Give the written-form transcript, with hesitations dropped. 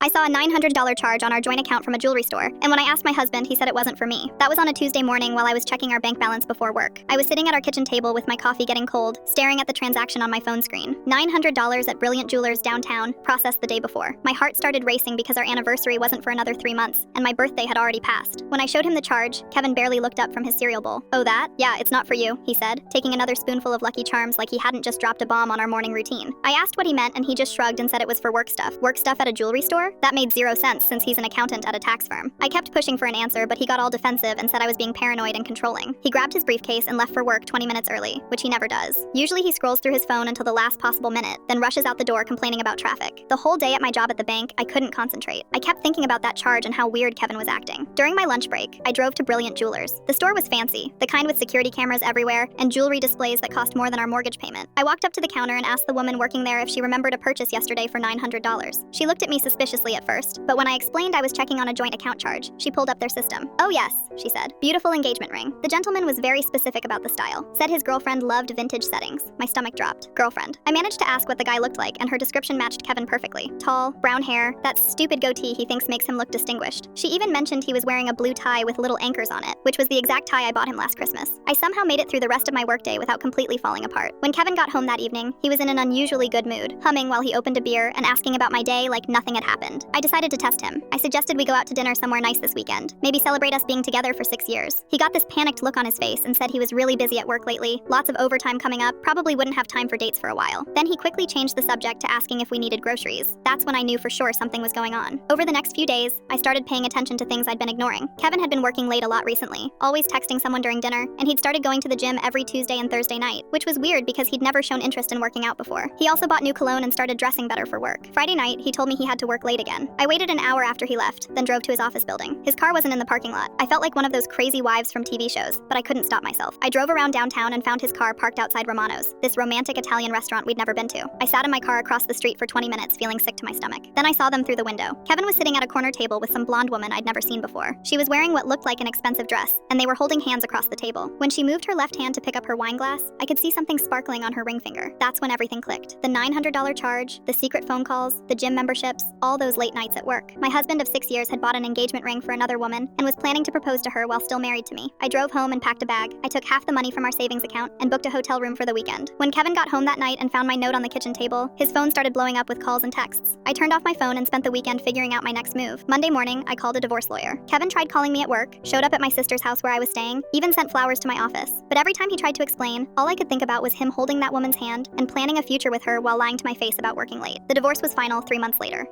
I saw a $900 charge on our joint account from a jewelry store, and when I asked my husband, he said it wasn't for me. That was on a Tuesday morning while I was checking our bank balance before work. I was sitting at our kitchen table with my coffee getting cold, staring at the transaction on my phone screen. $900 at Brilliant Jewelers downtown, processed the day before. My heart started racing because our anniversary wasn't for another 3 months, and my birthday had already passed. When I showed him the charge, Kevin barely looked up from his cereal bowl. "Oh, that? Yeah, it's not for you," he said, taking another spoonful of Lucky Charms like he hadn't just dropped a bomb on our morning routine. I asked what he meant, and he just shrugged and said it was for work stuff. Work stuff at a jewelry store? That made 0 sense since he's an accountant at a tax firm. I kept pushing for an answer, but he got all defensive and said I was being paranoid and controlling. He grabbed his briefcase and left for work 20 minutes early, which he never does. Usually he scrolls through his phone until the last possible minute, then rushes out the door complaining about traffic. The whole day at my job at the bank, I couldn't concentrate. I kept thinking about that charge and how weird Kevin was acting. During my lunch break, I drove to Brilliant Jewelers. The store was fancy, the kind with security cameras everywhere and jewelry displays that cost more than our mortgage payment. I walked up to the counter and asked the woman working there if she remembered a purchase yesterday for $900. She looked at me suspiciously at first, but when I explained I was checking on a joint account charge, she pulled up their system. "Oh yes," she said. "Beautiful engagement ring." The gentleman was very specific about the style. Said his girlfriend loved vintage settings. My stomach dropped. Girlfriend. I managed to ask what the guy looked like, and her description matched Kevin perfectly. Tall, brown hair, that stupid goatee he thinks makes him look distinguished. She even mentioned he was wearing a blue tie with little anchors on it, which was the exact tie I bought him last Christmas. I somehow made it through the rest of my workday without completely falling apart. When Kevin got home that evening, he was in an unusually good mood, humming while he opened a beer and asking about my day like nothing had happened. I decided to test him. I suggested we go out to dinner somewhere nice this weekend. Maybe celebrate us being together for 6 years. He got this panicked look on his face and said he was really busy at work lately, lots of overtime coming up, probably wouldn't have time for dates for a while. Then he quickly changed the subject to asking if we needed groceries. That's when I knew for sure something was going on. Over the next few days, I started paying attention to things I'd been ignoring. Kevin had been working late a lot recently, always texting someone during dinner, and he'd started going to the gym every Tuesday and Thursday night, which was weird because he'd never shown interest in working out before. He also bought new cologne and started dressing better for work. Friday night, he told me he had to work late again. I waited an hour after he left, then drove to his office building. His car wasn't in the parking lot. I felt like one of those crazy wives from TV shows, but I couldn't stop myself. I drove around downtown and found his car parked outside Romano's, this romantic Italian restaurant we'd never been to. I sat in my car across the street for 20 minutes feeling sick to my stomach. Then I saw them through the window. Kevin was sitting at a corner table with some blonde woman I'd never seen before. She was wearing what looked like an expensive dress, and they were holding hands across the table. When she moved her left hand to pick up her wine glass, I could see something sparkling on her ring finger. That's when everything clicked. The $900 charge, the secret phone calls, the gym memberships, all those late nights at work. My husband of 6 years had bought an engagement ring for another woman and was planning to propose to her while still married to me. I drove home and packed a bag. I took half the money from our savings account and booked a hotel room for the weekend. When Kevin got home that night and found my note on the kitchen table, his phone started blowing up with calls and texts. I turned off my phone and spent the weekend figuring out my next move. Monday morning, I called a divorce lawyer. Kevin tried calling me at work, showed up at my sister's house where I was staying, even sent flowers to my office. But every time he tried to explain, all I could think about was him holding that woman's hand and planning a future with her while lying to my face about working late. The divorce was final 3 months later.